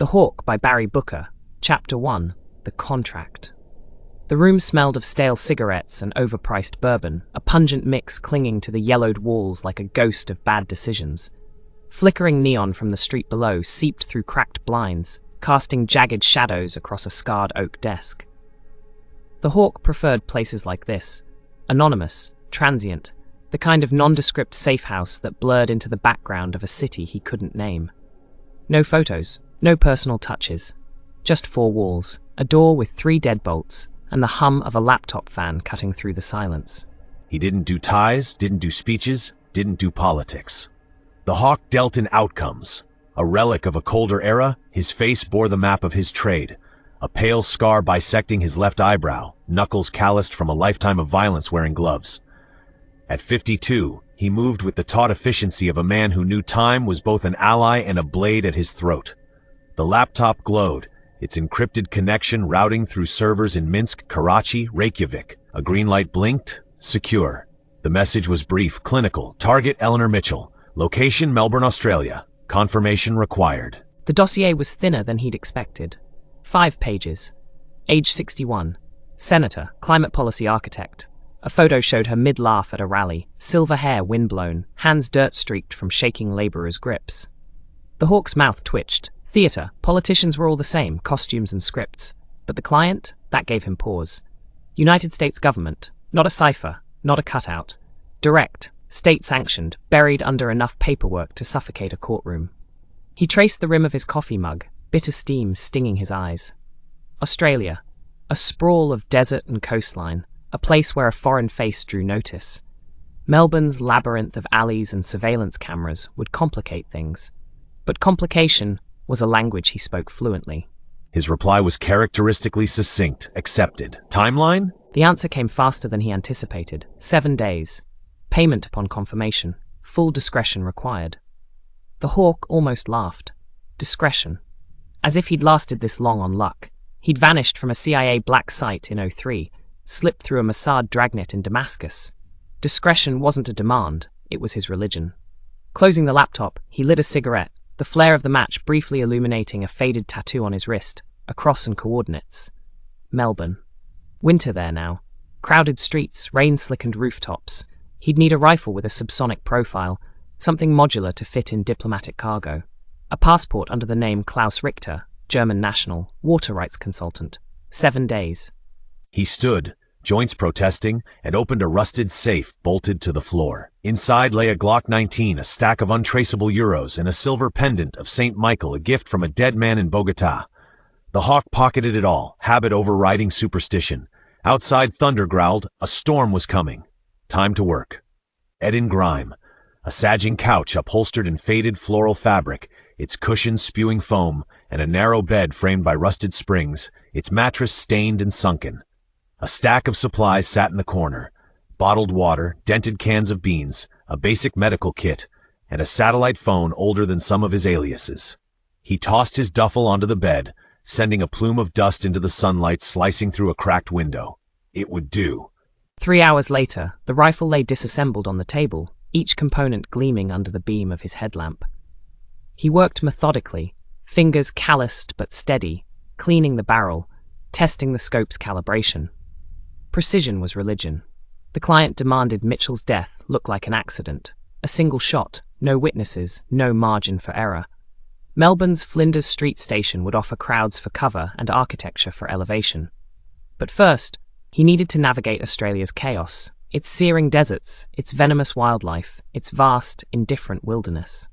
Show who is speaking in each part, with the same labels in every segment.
Speaker 1: The Hawk by Barry Booker, Chapter 1, The Contract. The room smelled of stale cigarettes and overpriced bourbon, a pungent mix clinging to the yellowed walls like a ghost of bad decisions. Flickering neon from the street below seeped through cracked blinds, casting jagged shadows across a scarred oak desk. The Hawk preferred places like this, anonymous, transient, the kind of nondescript safe house that blurred into the background of a city he couldn't name. No photos, no personal touches, just four walls, a door with 3 deadbolts, and the hum of a laptop fan cutting through the silence.
Speaker 2: He didn't do ties, didn't do speeches, didn't do politics. The Hawk dealt in outcomes. A relic of a colder era, his face bore the map of his trade, a pale scar bisecting his left eyebrow, knuckles calloused from a lifetime of violence wearing gloves. At 52, he moved with the taut efficiency of a man who knew time was both an ally and a blade at his throat. The laptop glowed, its encrypted connection routing through servers in Minsk, Karachi, Reykjavik. A green light blinked, secure. The message was brief, clinical. Target Eleanor Mitchell. Location Melbourne, Australia. Confirmation required.
Speaker 1: The dossier was thinner than he'd expected. 5 pages. Age 61. Senator, climate policy architect. A photo showed her mid-laugh at a rally, silver hair windblown, hands dirt-streaked from shaking laborers' grips. The Hawk's mouth twitched. Theatre, politicians were all the same, costumes and scripts. But the client? That gave him pause. United States government. Not a cipher, not a cutout. Direct, state-sanctioned, buried under enough paperwork to suffocate a courtroom. He traced the rim of his coffee mug, bitter steam stinging his eyes. Australia. A sprawl of desert and coastline, a place where a foreign face drew notice. Melbourne's labyrinth of alleys and surveillance cameras would complicate things. But complication was a language he spoke fluently.
Speaker 2: His reply was characteristically succinct. Accepted. Timeline?
Speaker 1: The answer came faster than he anticipated. 7 days. Payment upon confirmation. Full discretion required. The Hawk almost laughed. Discretion. As if he'd lasted this long on luck. He'd vanished from a CIA black site in 03, slipped through a Mossad dragnet in Damascus. Discretion wasn't a demand, it was his religion. Closing the laptop, he lit a cigarette, the flare of the match briefly illuminating a faded tattoo on his wrist, a cross and coordinates. Melbourne. Winter there now. Crowded streets, rain-slickened rooftops. He'd need a rifle with a subsonic profile, something modular to fit in diplomatic cargo. A passport under the name Klaus Richter, German national, water rights consultant. 7 days.
Speaker 2: He stood, joints protesting, and opened a rusted safe bolted to the floor. Inside lay a Glock 19, a stack of untraceable euros, and a silver pendant of St. Michael, a gift from a dead man in Bogota. The Hawk pocketed it all, habit overriding superstition. Outside thunder growled, a storm was coming. Time to work. Eden grime. A sagging couch upholstered in faded floral fabric, its cushions spewing foam, and a narrow bed framed by rusted springs, its mattress stained and sunken. A stack of supplies sat in the corner. Bottled water, dented cans of beans, a basic medical kit, and a satellite phone older than some of his aliases. He tossed his duffel onto the bed, sending a plume of dust into the sunlight slicing through a cracked window. It would do.
Speaker 1: 3 hours later, the rifle lay disassembled on the table, each component gleaming under the beam of his headlamp. He worked methodically, fingers calloused but steady, cleaning the barrel, testing the scope's calibration. Precision was religion. The client demanded Mitchell's death look like an accident. A single shot, no witnesses, no margin for error. Melbourne's Flinders Street station would offer crowds for cover and architecture for elevation. But first, he needed to navigate Australia's chaos, its searing deserts, its venomous wildlife, its vast, indifferent wilderness.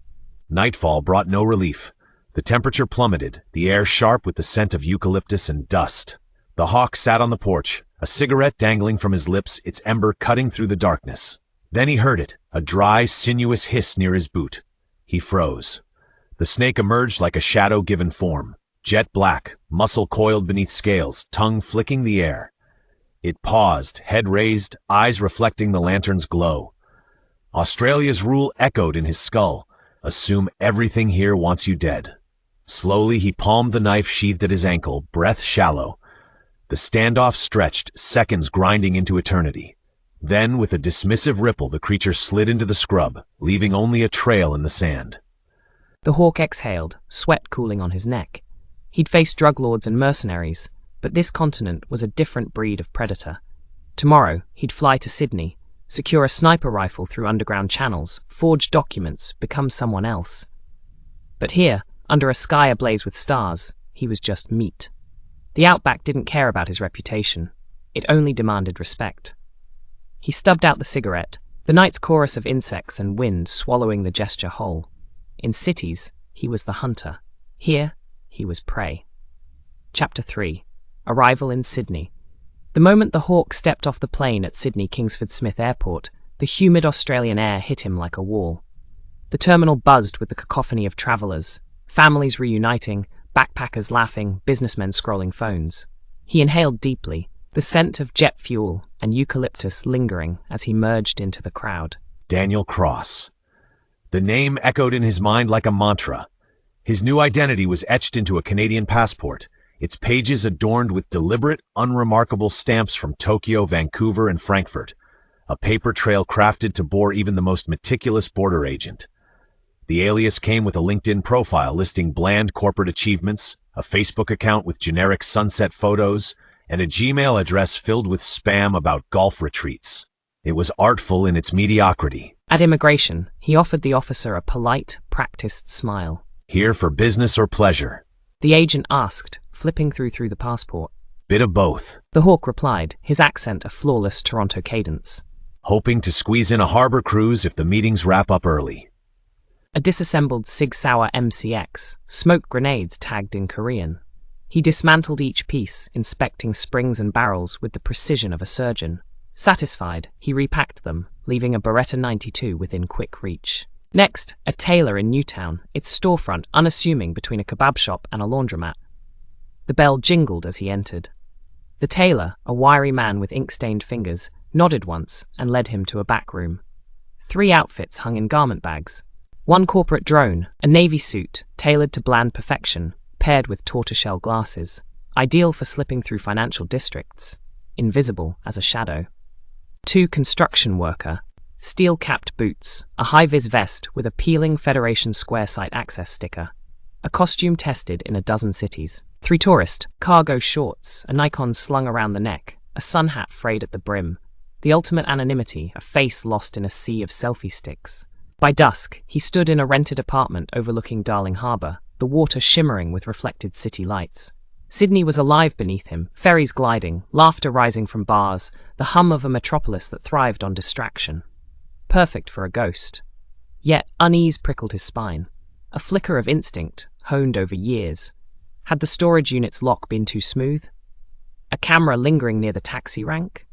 Speaker 2: Nightfall brought no relief. The temperature plummeted, the air sharp with the scent of eucalyptus and dust. The Hawk sat on the porch, a cigarette dangling from his lips, its ember cutting through the darkness. Then he heard it, a dry, sinuous hiss near his boot. He froze. The snake emerged like a shadow given form, jet black, muscle coiled beneath scales, tongue flicking the air. It paused, head raised, eyes reflecting the lantern's glow. Australia's rule echoed in his skull. Assume everything here wants you dead. Slowly he palmed the knife sheathed at his ankle, breath shallow. The standoff stretched, seconds grinding into eternity. Then, with a dismissive ripple, the creature slid into the scrub, leaving only a trail in the sand.
Speaker 1: The Hawk exhaled, sweat cooling on his neck. He'd faced drug lords and mercenaries, but this continent was a different breed of predator. Tomorrow, he'd fly to Sydney, secure a sniper rifle through underground channels, forge documents, become someone else. But here, under a sky ablaze with stars, he was just meat. The outback didn't care about his reputation. It only demanded respect. He stubbed out the cigarette, the night's chorus of insects and wind swallowing the gesture whole. In cities, he was the hunter. Here, he was prey. Chapter 3. Arrival in Sydney. The moment the Hawk stepped off the plane at Sydney Kingsford Smith Airport, the humid Australian air hit him like a wall. The terminal buzzed with the cacophony of travellers, families reuniting, backpackers laughing, businessmen scrolling phones. He inhaled deeply, the scent of jet fuel and eucalyptus lingering as he merged into the crowd.
Speaker 2: Daniel Cross. The name echoed in his mind like a mantra. His new identity was etched into a Canadian passport, its pages adorned with deliberate, unremarkable stamps from Tokyo, Vancouver, and Frankfurt, a paper trail crafted to bore even the most meticulous border agent. The alias came with a LinkedIn profile listing bland corporate achievements, a Facebook account with generic sunset photos, and a Gmail address filled with spam about golf retreats. It was artful in its mediocrity.
Speaker 1: At immigration, he offered the officer a polite, practiced smile.
Speaker 2: Here for business or pleasure?
Speaker 1: The agent asked, flipping through the passport.
Speaker 2: Bit of both.
Speaker 1: The Hawk replied, his accent a flawless Toronto cadence.
Speaker 2: Hoping to squeeze in a harbor cruise if the meetings wrap up early.
Speaker 1: A disassembled Sig Sauer MCX, smoke grenades tagged in Korean. He dismantled each piece, inspecting springs and barrels with the precision of a surgeon. Satisfied, he repacked them, leaving a Beretta 92 within quick reach. Next, a tailor in Newtown, its storefront unassuming between a kebab shop and a laundromat. The bell jingled as he entered. The tailor, a wiry man with ink-stained fingers, nodded once and led him to a back room. 3 outfits hung in garment bags. 1 corporate drone, a navy suit, tailored to bland perfection, paired with tortoiseshell glasses, ideal for slipping through financial districts, invisible as a shadow. 2 construction worker, steel-capped boots, a high-vis vest with a peeling Federation Square site access sticker, a costume tested in a dozen cities. 3 tourist, cargo shorts, a Nikon slung around the neck, a sun hat frayed at the brim, the ultimate anonymity, a face lost in a sea of selfie sticks. By dusk, he stood in a rented apartment overlooking Darling Harbour, the water shimmering with reflected city lights. Sydney was alive beneath him, ferries gliding, laughter rising from bars, the hum of a metropolis that thrived on distraction. Perfect for a ghost. Yet unease prickled his spine. A flicker of instinct, honed over years. Had the storage unit's lock been too smooth? A camera lingering near the taxi rank?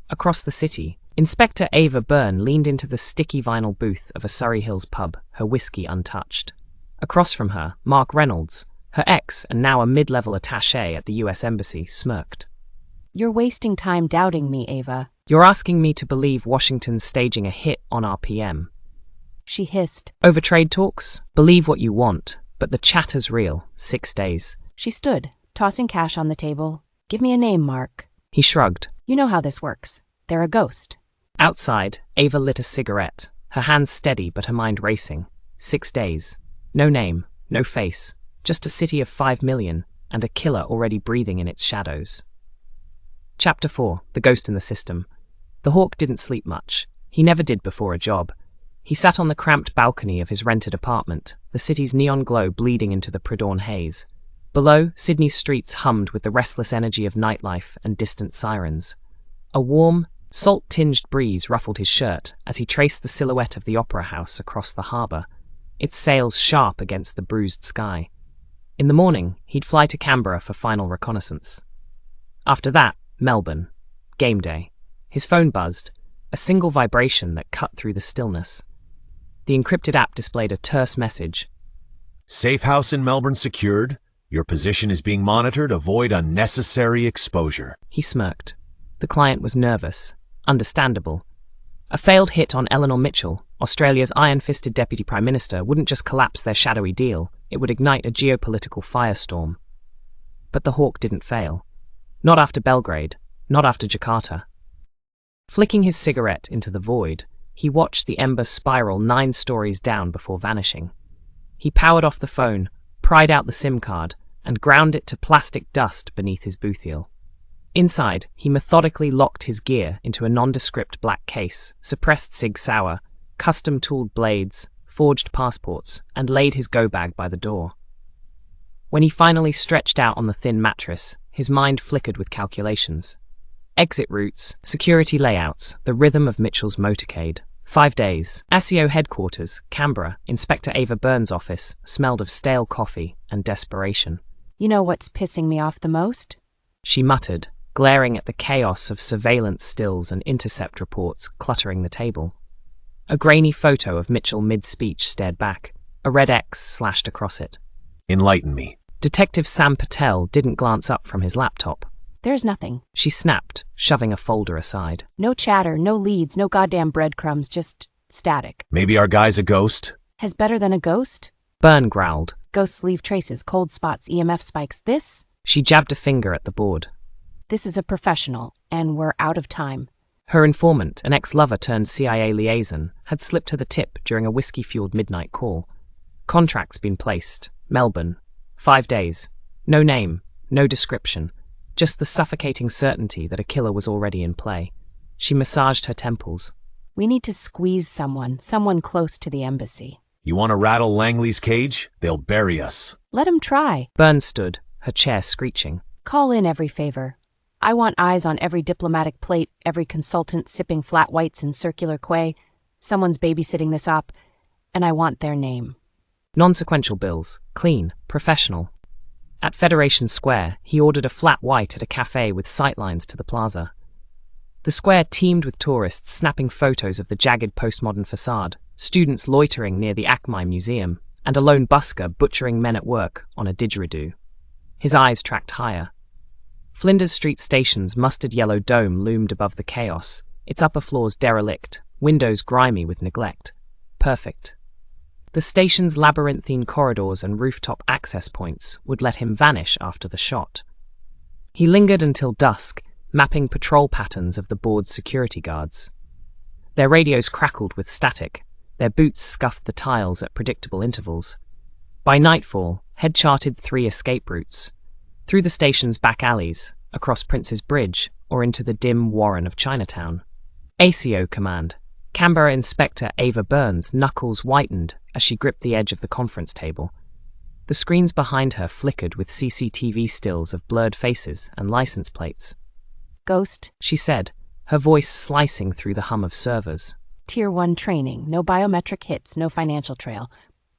Speaker 1: Across the city, Inspector Ava Byrne leaned into the sticky vinyl booth of a Surrey Hills pub, her whiskey untouched. Across from her, Mark Reynolds, her ex and now a mid-level attaché at the US Embassy, smirked.
Speaker 3: You're wasting time doubting me, Ava.
Speaker 1: You're asking me to believe Washington's staging a hit on our PM.
Speaker 3: She hissed.
Speaker 1: Over trade talks? Believe what you want, but the chatter's real. 6 days.
Speaker 3: She stood, tossing cash on the table. Give me a name, Mark.
Speaker 1: He shrugged.
Speaker 3: You know how this works. They're a ghost.
Speaker 1: Outside, Ava lit a cigarette, her hands steady but her mind racing. 6 days. No name, no face, just a city of 5 million and a killer already breathing in its shadows. Chapter 4. The Ghost in the System. The Hawk didn't sleep much. He never did before a job. He sat on the cramped balcony of his rented apartment, the city's neon glow bleeding into the pre-dawn haze. Below, Sydney's streets hummed with the restless energy of nightlife and distant sirens. A warm, salt-tinged breeze ruffled his shirt as he traced the silhouette of the Opera House across the harbour, its sails sharp against the bruised sky. In the morning, he'd fly to Canberra for final reconnaissance. After that, Melbourne. Game day. His phone buzzed, a single vibration that cut through the stillness. The encrypted app displayed a terse message.
Speaker 2: Safe house in Melbourne secured. Your position is being monitored. Avoid unnecessary exposure.
Speaker 1: He smirked. The client was nervous. Understandable. A failed hit on Eleanor Mitchell, Australia's iron-fisted Deputy Prime Minister, wouldn't just collapse their shadowy deal, it would ignite a geopolitical firestorm. But the Hawk didn't fail. Not after Belgrade, not after Jakarta. Flicking his cigarette into the void, he watched the ember spiral 9 stories down before vanishing. He powered off the phone, pried out the SIM card, and ground it to plastic dust beneath his boothiel. Inside, he methodically locked his gear into a nondescript black case, suppressed Sig Sauer, custom-tooled blades, forged passports, and laid his go-bag by the door. When he finally stretched out on the thin mattress, his mind flickered with calculations. Exit routes, security layouts, the rhythm of Mitchell's motorcade. 5 days. ASIO headquarters, Canberra, Inspector Ava Byrne's office, smelled of stale coffee and desperation.
Speaker 3: You know what's pissing me off the most?
Speaker 1: She muttered, glaring at the chaos of surveillance stills and intercept reports cluttering the table. A grainy photo of Mitchell mid-speech stared back, a red X slashed across it.
Speaker 2: Enlighten me.
Speaker 1: Detective Sam Patel didn't glance up from his laptop.
Speaker 3: There's nothing.
Speaker 1: She snapped, shoving a folder aside.
Speaker 3: No chatter, no leads, no goddamn breadcrumbs, just static.
Speaker 2: Maybe our guy's a ghost?
Speaker 3: Has better than a ghost?
Speaker 1: Byrne growled.
Speaker 3: Ghosts leave traces, cold spots, EMF spikes.
Speaker 1: She jabbed a finger at the board.
Speaker 3: This is a professional, and we're out of time.
Speaker 1: Her informant, an ex-lover turned CIA liaison, had slipped her the tip during a whiskey-fueled midnight call. Contracts been placed. Melbourne. 5 days. No name, no description. Just the suffocating certainty that a killer was already in play. She massaged her temples.
Speaker 3: We need to squeeze someone close to the embassy.
Speaker 2: You want to rattle Langley's cage? They'll bury us.
Speaker 3: Let 'em try.
Speaker 1: Byrne stood, her chair screeching.
Speaker 3: Call in every favor. I want eyes on every diplomatic plate, every consultant sipping flat whites in circular quay. Someone's babysitting this op, and I want their name.
Speaker 1: Non-sequential bills. Clean. Professional. At Federation Square, he ordered a flat white at a cafe with sightlines to the plaza. The square teemed with tourists snapping photos of the jagged postmodern facade, students loitering near the Acme Museum, and a lone busker butchering men at work on a didgeridoo. His eyes tracked higher. Flinders Street Station's mustard yellow dome loomed above the chaos, its upper floors derelict, windows grimy with neglect. Perfect. The station's labyrinthine corridors and rooftop access points would let him vanish after the shot. He lingered until dusk, mapping patrol patterns of the board's security guards. Their radios crackled with static, their boots scuffed the tiles at predictable intervals. By nightfall, Head charted 3 escape routes. Through the station's back alleys, across Prince's Bridge, or into the dim warren of Chinatown. ASIO command. Canberra Inspector Ava Byrne's knuckles whitened as she gripped the edge of the conference table. The screens behind her flickered with CCTV stills of blurred faces and license plates.
Speaker 3: Ghost,
Speaker 1: She said, her voice slicing through the hum of servers.
Speaker 3: Tier 1 training, no biometric hits, no financial trail.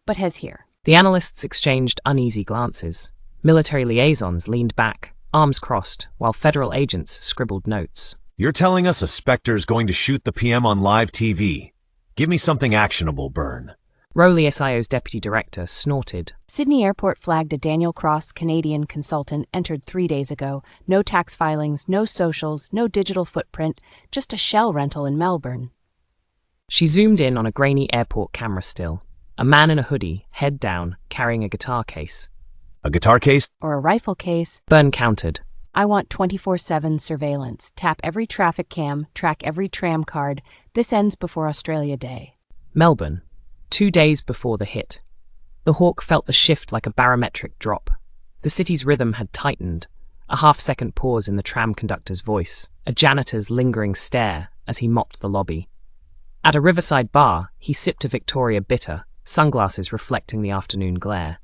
Speaker 3: But has here.
Speaker 1: The analysts exchanged uneasy glances. Military liaisons leaned back, arms crossed, while federal agents scribbled notes.
Speaker 2: You're telling us a Spectre's going to shoot the PM on live TV? Give me something actionable, Byrne.
Speaker 1: Rowley SIO's deputy director snorted.
Speaker 3: Sydney Airport flagged a Daniel Cross Canadian consultant entered 3 days ago. No tax filings, no socials, no digital footprint, just a shell rental in Melbourne.
Speaker 1: She zoomed in on a grainy airport camera still. A man in a hoodie, head down, carrying a guitar case.
Speaker 2: A guitar case?
Speaker 3: Or a rifle case.
Speaker 1: Byrne countered.
Speaker 3: I want 24/7 surveillance. Tap every traffic cam, track every tram card. This ends before Australia Day.
Speaker 1: Melbourne. 2 days before the hit. The Hawk felt the shift like a barometric drop. The city's rhythm had tightened. A half-second pause in the tram conductor's voice, a janitor's lingering stare as he mopped the lobby. At a riverside bar, he sipped a Victoria bitter, sunglasses reflecting the afternoon glare.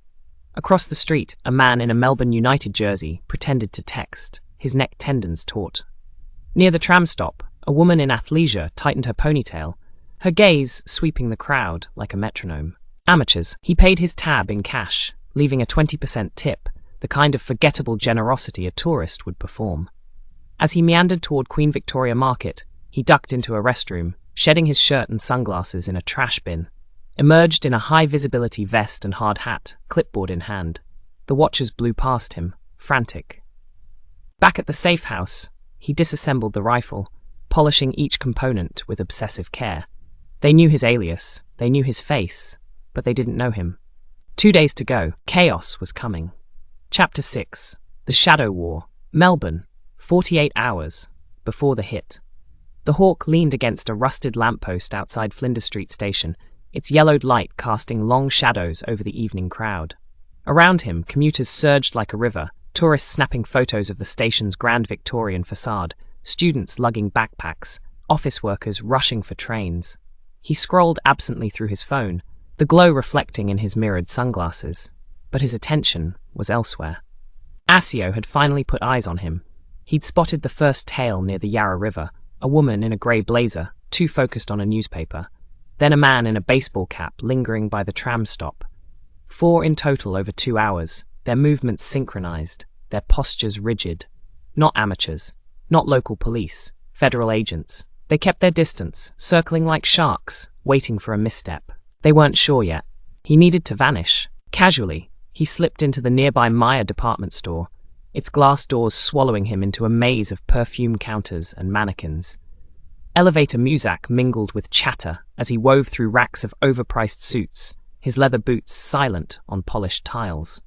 Speaker 1: Across the street, a man in a Melbourne United jersey pretended to text, his neck tendons taut. Near the tram stop, a woman in athleisure tightened her ponytail, her gaze sweeping the crowd like a metronome. Amateurs. He paid his tab in cash, leaving a 20% tip, the kind of forgettable generosity a tourist would perform. As he meandered toward Queen Victoria Market, he ducked into a restroom, shedding his shirt and sunglasses in a trash bin. Emerged in a high-visibility vest and hard hat, clipboard in hand. The watchers blew past him, frantic. Back at the safe house, he disassembled the rifle, polishing each component with obsessive care. They knew his alias, they knew his face, but they didn't know him. 2 days to go. Chaos was coming. Chapter 6. The Shadow War. Melbourne. 48 hours before the hit. The Hawk leaned against a rusted lamppost outside Flinders Street Station, its yellowed light casting long shadows over the evening crowd. Around him, commuters surged like a river, tourists snapping photos of the station's grand Victorian facade, students lugging backpacks, office workers rushing for trains. He scrolled absently through his phone, the glow reflecting in his mirrored sunglasses, but his attention was elsewhere. ASIO had finally put eyes on him. He'd spotted the first tail near the Yarra River, a woman in a grey blazer, too focused on a newspaper, then a man in a baseball cap lingering by the tram stop. 4 in total over 2 hours, their movements synchronized, their postures rigid. Not amateurs, not local police, federal agents. They kept their distance, circling like sharks, waiting for a misstep. They weren't sure yet. He needed to vanish. Casually, he slipped into the nearby Maya department store, its glass doors swallowing him into a maze of perfume counters and mannequins. Elevator music mingled with chatter as he wove through racks of overpriced suits, his leather boots silent on polished tiles.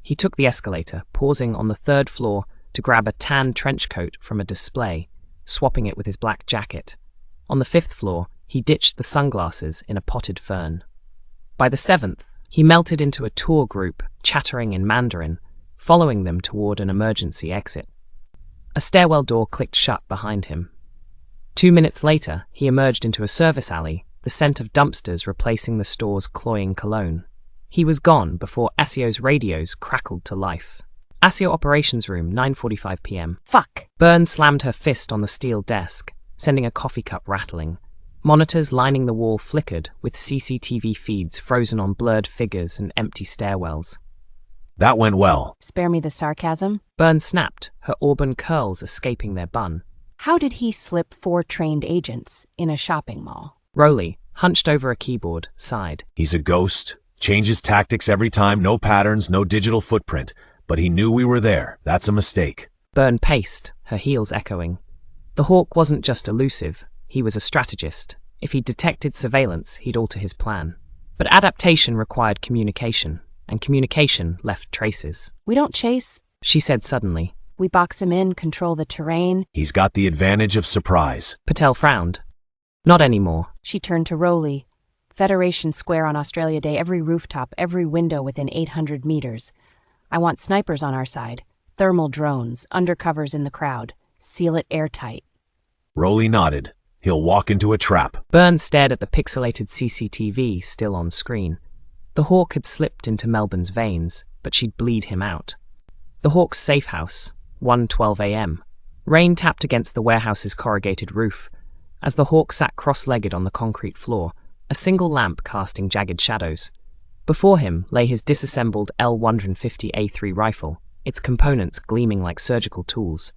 Speaker 1: He took the escalator, pausing on the 3rd floor to grab a tan trench coat from a display, swapping it with his black jacket. On the 5th floor, he ditched the sunglasses in a potted fern. By the 7th, he melted into a tour group, chattering in Mandarin, following them toward an emergency exit. A stairwell door clicked shut behind him. 2 minutes later, he emerged into a service alley, the scent of dumpsters replacing the store's cloying cologne. He was gone before ASIO's radios crackled to life. ASIO Operations Room, 9:45 p.m.
Speaker 3: Fuck.
Speaker 1: Byrne slammed her fist on the steel desk, sending a coffee cup rattling. Monitors lining the wall flickered, with CCTV feeds frozen on blurred figures and empty stairwells.
Speaker 2: That went well.
Speaker 3: Spare me the sarcasm.
Speaker 1: Byrne snapped, her auburn curls escaping their bun.
Speaker 3: How did he slip 4 trained agents in a shopping mall?
Speaker 1: Rowley, hunched over a keyboard, sighed.
Speaker 2: He's a ghost. Changes tactics every time, no patterns, no digital footprint. But he knew we were there. That's a mistake.
Speaker 1: Byrne paced, her heels echoing. The Hawk wasn't just elusive, he was a strategist. If he detected surveillance, he'd alter his plan. But adaptation required communication, and communication left traces.
Speaker 3: We don't chase.
Speaker 1: She said suddenly.
Speaker 3: We box him in, control the terrain.
Speaker 2: He's got the advantage of surprise.
Speaker 1: Patel frowned. Not anymore.
Speaker 3: She turned to Rowley. Federation Square on Australia Day, every rooftop, every window within 800 meters. I want snipers on our side, thermal drones, undercovers in the crowd. Seal it airtight.
Speaker 2: Rowley nodded. He'll walk into a trap.
Speaker 1: Byrne stared at the pixelated CCTV still on screen. The Hawk had slipped into Melbourne's veins, but she'd bleed him out. The Hawk's safe house, 1:12 a.m. Rain tapped against the warehouse's corrugated roof. As the Hawk sat cross-legged on the concrete floor, a single lamp casting jagged shadows. Before him lay his disassembled L-150A3 rifle, its components gleaming like surgical tools.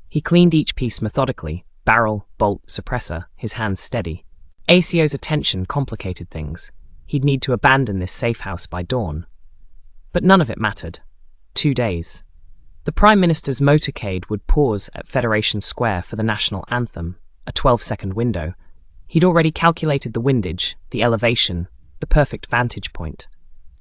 Speaker 1: He cleaned each piece methodically, barrel, bolt, suppressor, his hands steady. ASIO's attention complicated things. He'd need to abandon this safe house by dawn. But none of it mattered. 2 days. The Prime Minister's motorcade would pause at Federation Square for the national anthem, a 12-second window. He'd already calculated the windage, the elevation, the perfect vantage point.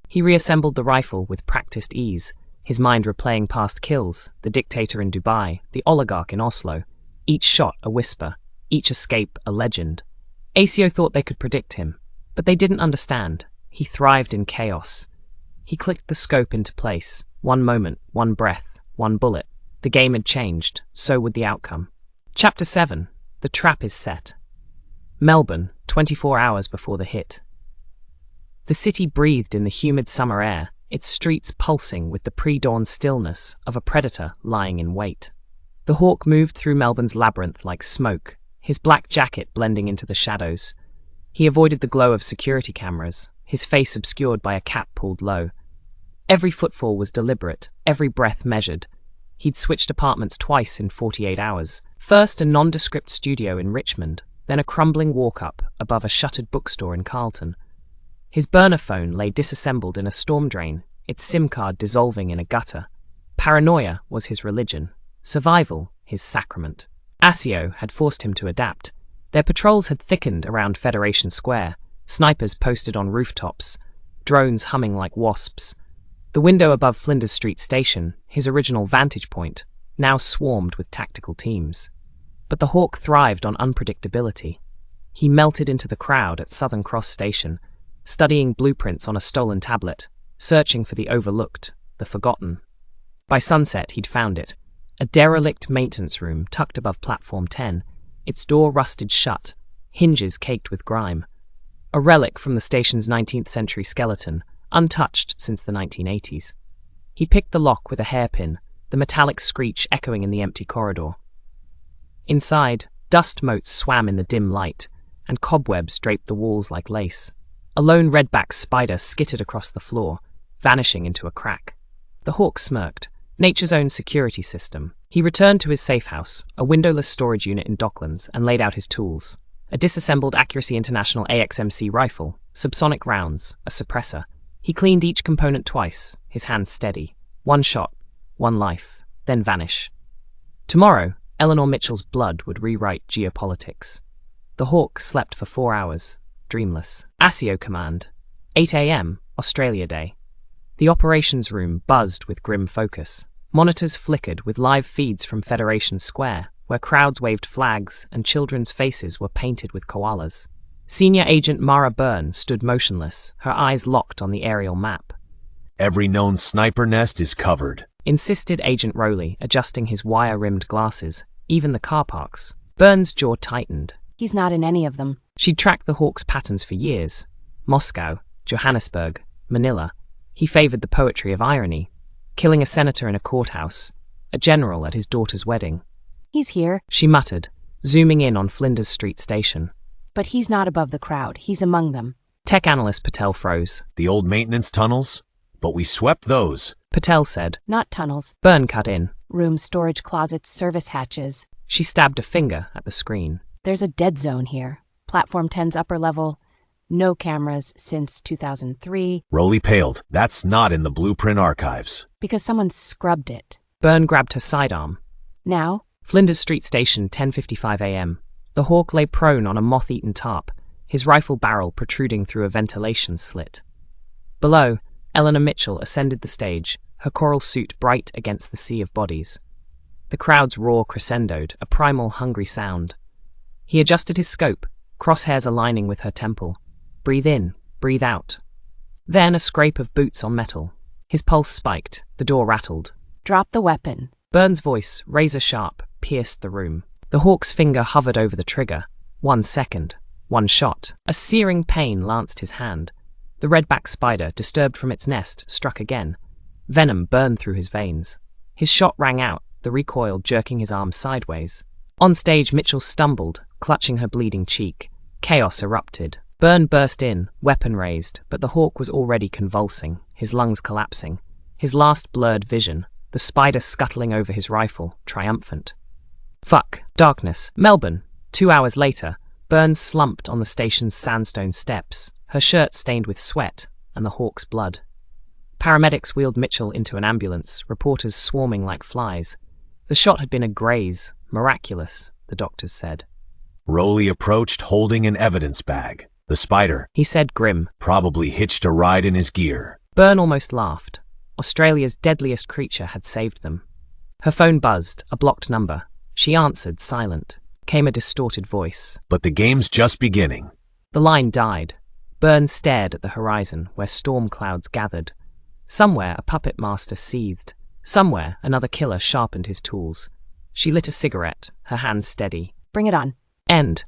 Speaker 1: He reassembled the rifle with practiced ease, his mind replaying past kills, the dictator in Dubai, the oligarch in Oslo, each shot a whisper, each escape a legend. ASIO thought they could predict him, but they didn't understand. He thrived in chaos. He clicked the scope into place. One moment, one breath, one bullet. The game had changed, so would the outcome. Chapter 7. The trap is set. Melbourne, 24 hours before the hit. The city breathed in the humid summer air, its streets pulsing with the pre-dawn stillness of a predator lying in wait. The Hawk moved through Melbourne's labyrinth like smoke, his black jacket blending into the shadows. He avoided the glow of security cameras, his face obscured by a cap pulled low. Every footfall was deliberate, every breath measured. He'd switched apartments twice in 48 hours. First a nondescript studio in Richmond, then a crumbling walk-up above a shuttered bookstore in Carlton. His burner phone lay disassembled in a storm drain, its SIM card dissolving in a gutter. Paranoia was his religion, survival his sacrament. ASIO had forced him to adapt. Their patrols had thickened around Federation Square, snipers posted on rooftops, drones humming like wasps. The window above Flinders Street Station, his original vantage point, now swarmed with tactical teams. But the Hawk thrived on unpredictability. He melted into the crowd at Southern Cross Station, studying blueprints on a stolen tablet, searching for the overlooked, the forgotten. By sunset, he'd found it. A derelict maintenance room tucked above platform 10, its door rusted shut, hinges caked with grime. A relic from the station's 19th century skeleton, untouched since the 1980s. He picked the lock with a hairpin, the metallic screech echoing in the empty corridor. Inside, dust motes swam in the dim light, and cobwebs draped the walls like lace. A lone redback spider skittered across the floor, vanishing into a crack. The hawk smirked, nature's own security system. He returned to his safe house, a windowless storage unit in Docklands, and laid out his tools. A disassembled Accuracy International AXMC rifle, subsonic rounds, a suppressor. He cleaned each component twice, his hands steady. One shot, one life, then vanish. Tomorrow, Eleanor Mitchell's blood would rewrite geopolitics. The hawk slept for 4 hours, dreamless. ASIO command, 8 a.m., Australia Day. The operations room buzzed with grim focus. Monitors flickered with live feeds from Federation Square, where crowds waved flags and children's faces were painted with koalas. Senior Agent Ava Byrne stood motionless, her eyes locked on the aerial map.
Speaker 2: Every known sniper nest is covered,
Speaker 1: Insisted Agent Rowley, adjusting his wire-rimmed glasses, even the car parks. Byrne's jaw tightened.
Speaker 3: He's not in any of them.
Speaker 1: She'd tracked the hawk's patterns for years. Moscow, Johannesburg, Manila. He favored the poetry of irony. Killing a senator in a courthouse, a general at his daughter's wedding.
Speaker 3: He's here,
Speaker 1: She muttered, zooming in on Flinders Street Station.
Speaker 3: but he's not above the crowd. He's among them.
Speaker 1: Tech analyst Patel froze.
Speaker 2: the old maintenance tunnels, but we swept those.
Speaker 1: Patel said.
Speaker 3: Not tunnels.
Speaker 1: Byrne cut in.
Speaker 3: Rooms, storage closets, service hatches.
Speaker 1: She stabbed a finger at the screen.
Speaker 3: There's a dead zone here. Platform 10's upper level. No cameras since 2003,
Speaker 2: Rowley paled. That's not in the blueprint archives.
Speaker 3: because someone scrubbed it.
Speaker 1: Byrne grabbed her sidearm.
Speaker 3: Now,
Speaker 1: Flinders Street Station, 10:55 a.m. The hawk lay prone on a moth-eaten tarp, his rifle barrel protruding through a ventilation slit. Below, Eleanor Mitchell ascended the stage, her coral suit bright against the sea of bodies. The crowd's roar crescendoed, a primal, hungry sound. He adjusted his scope, crosshairs aligning with her temple. Breathe in, breathe out. Then a scrape of boots on metal. His pulse spiked, the door rattled.
Speaker 3: drop the weapon.
Speaker 1: Byrne's voice, razor-sharp, pierced the room. The hawk's finger hovered over the trigger. 1 second. 1 shot. A searing pain lanced his hand. The redback spider, disturbed from its nest, struck again. Venom burned through his veins. His shot rang out, the recoil jerking his arm sideways. On stage, Mitchell stumbled, clutching her bleeding cheek. Chaos erupted. Byrne burst in, weapon raised, but the hawk was already convulsing, his lungs collapsing. His last blurred vision, the spider scuttling over his rifle, triumphant. Fuck. Darkness. Melbourne. 2 hours later, Byrne slumped on the station's sandstone steps, her shirt stained with sweat and the hawk's blood. Paramedics wheeled Mitchell into an ambulance, reporters swarming like flies. The shot had been a graze, miraculous, the doctors said.
Speaker 2: Rowley approached holding an evidence bag. The spider
Speaker 1: He said grim.
Speaker 2: probably hitched a ride in his gear.
Speaker 1: Byrne almost laughed. Australia's deadliest creature had saved them. Her phone buzzed, a blocked number. She answered, silent. Came a distorted voice.
Speaker 2: But the game's just beginning.
Speaker 1: The line died. Byrne stared at the horizon, where storm clouds gathered. Somewhere a puppet master seethed. Somewhere another killer sharpened his tools. She lit a cigarette, her hands steady.
Speaker 3: Bring it on.
Speaker 1: End.